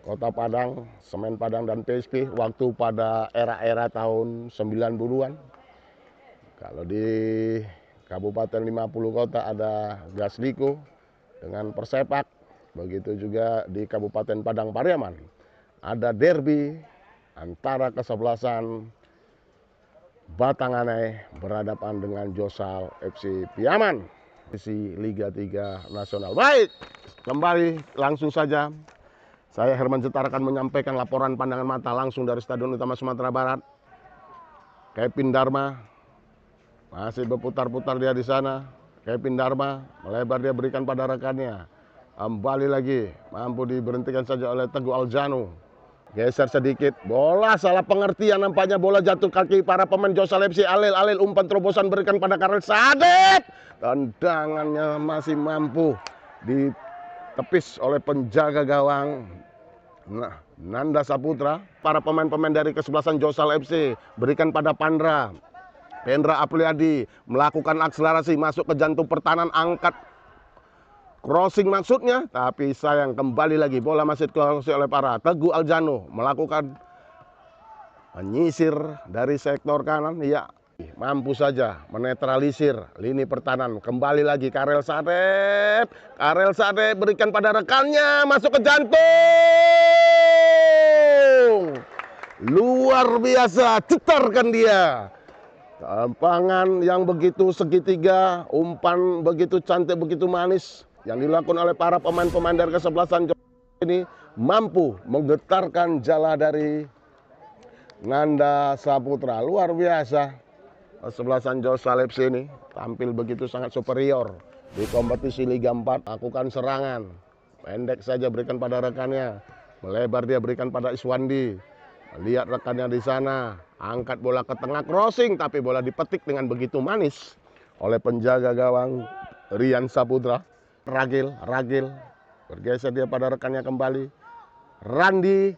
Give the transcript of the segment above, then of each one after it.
Kota Padang, Semen Padang dan PSP waktu pada era-era tahun 90-an. Kalau di Kabupaten 50 kota ada Gasliko dengan Persepak. Begitu juga di Kabupaten Padang Pariaman ada derby antara kesebelasan Batanganai berhadapan dengan Josal FC Piaman. Di Liga 3 Nasional. Baik, kembali langsung saja. Saya Herman Jetar akan menyampaikan laporan pandangan mata langsung dari Stadion Utama Sumatera Barat. Kevin Dharma masih berputar-putar dia di sana. Kevin Dharma melebar dia berikan pada rekannya. Kembali lagi mampu diberhentikan saja oleh Teguh Aljanu. Geser sedikit, bola salah pengertian nampaknya, bola jatuh kaki para pemain Josal FC. Alil umpan terobosan berikan pada Karel Sadep. Tendangannya masih mampu ditepis oleh penjaga gawang Nanda Saputra. Para pemain-pemain dari kesebelasan Josal FC berikan pada Pandra Apriadi, melakukan akselerasi masuk ke jantung pertahanan, angkat crossing maksudnya, tapi sayang kembali lagi bola masih dikuasai oleh para Teguh Aljanu, melakukan menyisir dari sektor kanan, ya mampu saja menetralisir lini pertahanan. Kembali lagi Karel Sadep berikan pada rekannya, masuk ke jantung, luar biasa, cetarkan dia. Tempangan yang begitu segitiga, umpan begitu cantik, begitu manis yang dilakukan oleh para pemain-pemain dari kesebelasan ini mampu menggetarkan jala dari Nanda Saputra. Luar biasa. Kesebelasan Josal FC ini tampil begitu sangat superior di kompetisi Liga 4. Lakukan serangan, pendek saja berikan pada rekannya, melebar dia berikan pada Iswandi. Lihat rekannya di sana, angkat bola ke tengah, crossing, tapi bola dipetik dengan begitu manis oleh penjaga gawang Rian Saputra. Ragil bergeser dia pada rekannya kembali. Randi,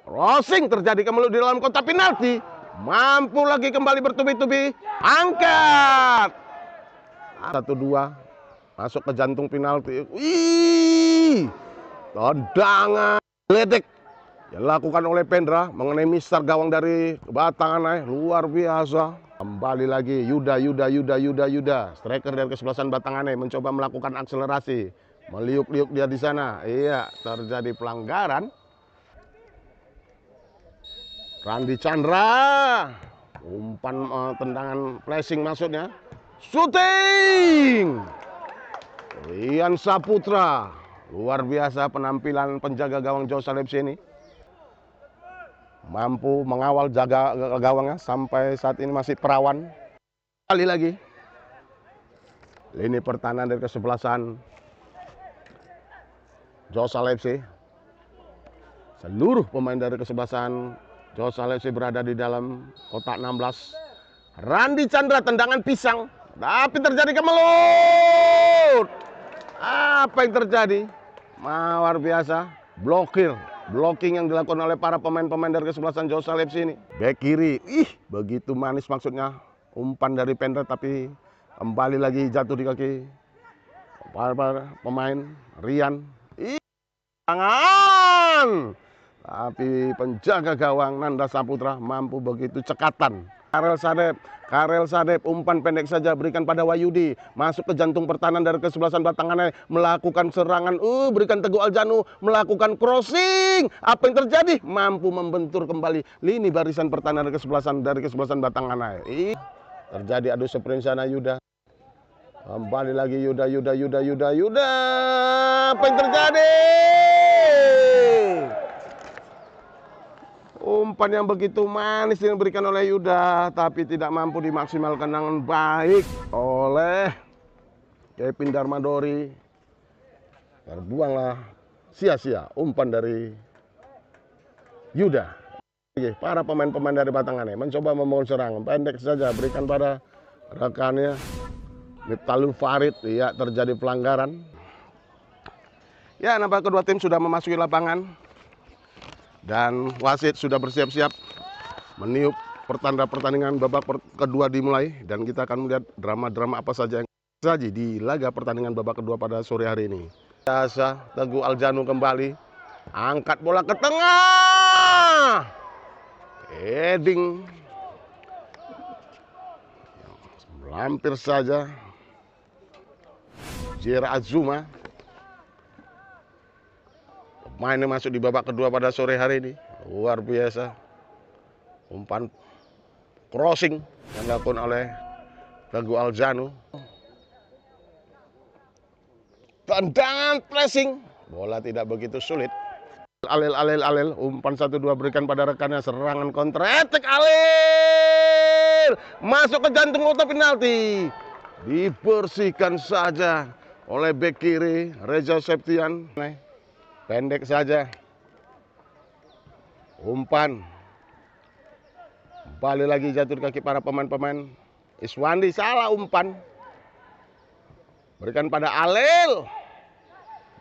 crossing terjadi kemelut di dalam kotak penalti. Mampu lagi kembali bertubi-tubi, angkat. 1-2 masuk ke jantung penalti. Wih, tendangan ledek dilakukan oleh Pendra mengenai mister gawang dari Batanganai, luar biasa. Kembali lagi Yuda, striker dari kesebelasan Batanganai mencoba melakukan akselerasi, meliuk-liuk dia di sana. Iya, terjadi pelanggaran. Randi Chandra, umpan tendangan flashing maksudnya, shooting. Rian Saputra, luar biasa penampilan penjaga gawang Josal FC ini. Mampu mengawal jaga gawangnya sampai saat ini masih perawan. Kali lagi lini pertahanan dari kesebelasan Josal FC. Seluruh pemain dari kesebelasan Josal FC berada di dalam kotak 16. Randi Chandra tendangan pisang, tapi terjadi kemelut. Apa yang terjadi? Luar biasa, blocking yang dilakukan oleh para pemain-pemain dari kesebelasan Josal FC ini. Bek kiri, begitu manis maksudnya. Umpan dari Pendra tapi kembali lagi jatuh di kaki para pemain Rian. Tangan. Tapi penjaga gawang Nanda Saputra mampu begitu cekatan. Karel Sadep, umpan pendek saja berikan pada Wahyudi, masuk ke jantung pertahanan dari kesebelasan Batanganai, melakukan serangan, berikan Teguh Aljanu, melakukan crossing. Apa yang terjadi? Mampu membentur kembali lini barisan pertahanan dari kesebelasan Batanganai. Terjadi adu sprint sana Yuda. Kembali lagi Yuda. Apa yang terjadi? Umpan yang begitu manis yang diberikan oleh Yuda, tapi tidak mampu dimaksimalkan dengan baik oleh Kevin Darmadori. Terbuanglah sia-sia umpan dari Yuda. Para pemain-pemain dari Batanganai mencoba membangun serangan, pendek saja berikan pada rekannya Miftahul Farid. Ya, terjadi pelanggaran. Ya, nampak kedua tim sudah memasuki lapangan. Dan wasit sudah bersiap-siap meniup pertanda pertandingan babak kedua dimulai. Dan kita akan melihat drama-drama apa saja yang terjadi di laga pertandingan babak kedua pada sore hari ini. Biasa Teguh Aljanu kembali Angkat bola ke tengah. Heading. Hampir saja. Jer Azuma. Pemain yang masuk di babak kedua pada sore hari ini. Luar biasa. Umpan crossing yang dilakukan oleh Teguh Aljanu. Tendangan pressing. Bola tidak begitu sulit. Alil. Umpan 1-2 berikan pada rekannya. Serangan counter attack Alil. Masuk ke jantung kotak penalti. Dibersihkan saja oleh bek kiri Reza Septian. Pendek saja. Umpan. Balik lagi jatuh di kaki para pemain-pemain. Iswandi salah umpan. Berikan pada Alil.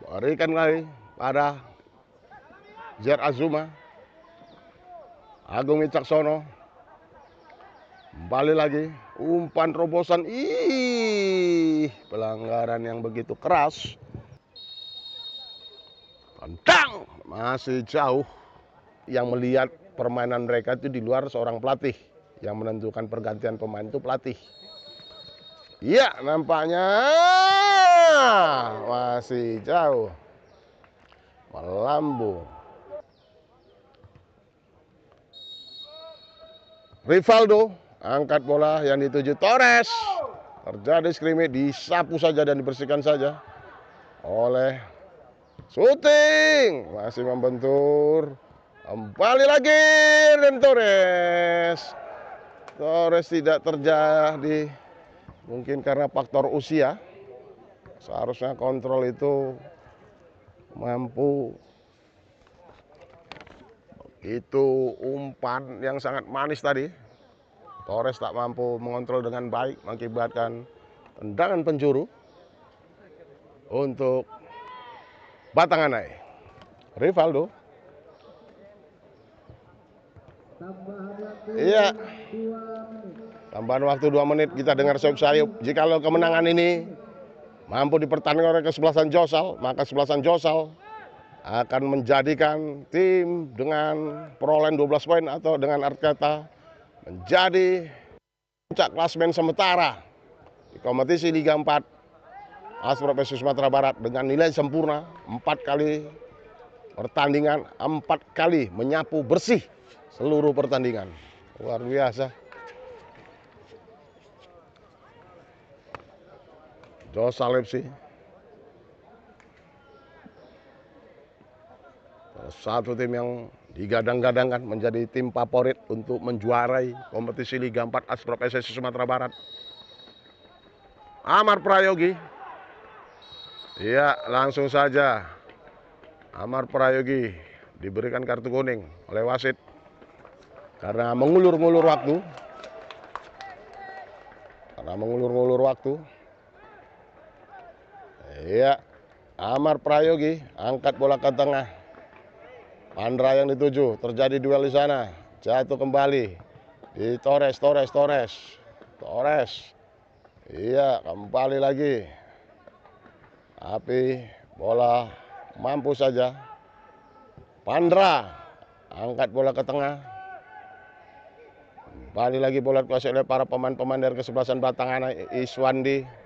Berikan lagi pada Jer Azuma. Agung Wicaksono. Balik lagi. Umpan terobosan. Pelanggaran yang begitu keras. Tendang. Masih jauh. Yang melihat permainan mereka itu di luar seorang pelatih. Yang menentukan pergantian pemain itu pelatih. Iya, nampaknya masih jauh. Melambung. Rivaldo angkat bola yang dituju Torres. Terjadi skrimmage, disapu saja dan dibersihkan saja oleh Syuting. Masih membentur. Kembali lagi dan Torres. Torres tidak terjadi. Mungkin karena faktor usia. Seharusnya kontrol itu mampu. Itu umpan yang sangat manis tadi. Torres tak mampu mengontrol dengan baik, mengakibatkan tendangan penjuru untuk Batanganai. Rivaldo. Iya. Tambahan waktu 2 menit, kita dengar sayup-sayup. Jikalau kemenangan ini mampu dipertandingkan oleh kesebelasan Josal, maka kesebelasan Josal akan menjadikan tim dengan perolehan 12 poin atau dengan arti kata menjadi puncak klasemen sementara di kompetisi Liga 4 Asprop FC Sumatera Barat dengan nilai sempurna 4 kali pertandingan, 4 kali menyapu bersih seluruh pertandingan. Luar biasa. Josal FC satu tim yang digadang-gadangkan menjadi tim favorit untuk menjuarai kompetisi Liga 4 Asprop FC Sumatera Barat. Amar Prayogi. Iya, langsung saja Amar Prayogi diberikan kartu kuning oleh wasit karena mengulur-ngulur waktu. Iya, Amar Prayogi angkat bola ke tengah. Pandra yang dituju, terjadi duel di sana. Jatuh kembali di Torres. Iya, kembali lagi. Tapi bola mampu saja. Pandra angkat bola ke tengah. Kembali lagi bola dikuasai oleh para pemain-pemain dari kesebelasan Batanganai. Iswandi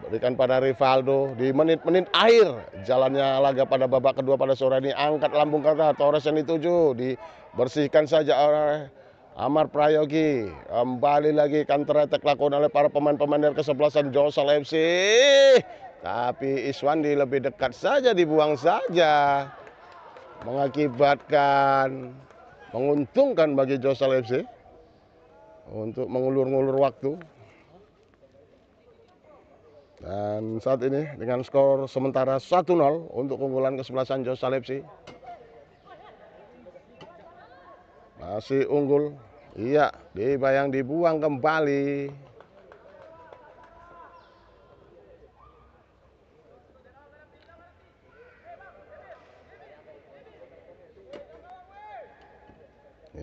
berikan pada Rivaldo di menit-menit akhir jalannya laga pada babak kedua pada sore ini. Angkat lambung kata Torres yang dituju, dibersihkan saja oleh Amar Prayogi. Kembali lagi counter attack lakukan oleh para pemain-pemain dari kesebelasan Josal FC. Tapi Iswandi lebih dekat saja, dibuang saja. Mengakibatkan menguntungkan bagi Josal FC untuk mengulur-ngulur waktu. Dan saat ini dengan skor sementara 1-0 untuk keunggulan kesebelasan Josal FC. Masih unggul. Iya, dibayang dibuang kembali.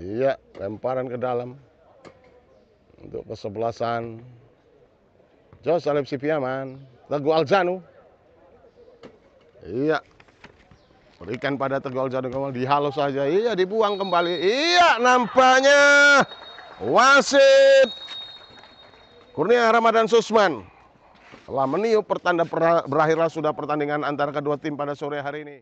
Iya, lemparan ke dalam untuk kesebelasan Josal FC Piaman. Teguh Aljanu. Iya. Berikan pada Teguh Aljana Gamal, dihalau saja. Iya, dibuang kembali. Iya, nampaknya wasit Kurnia Ramadan Susman telah meniup pertanda berakhirlah sudah pertandingan antara kedua tim pada sore hari ini.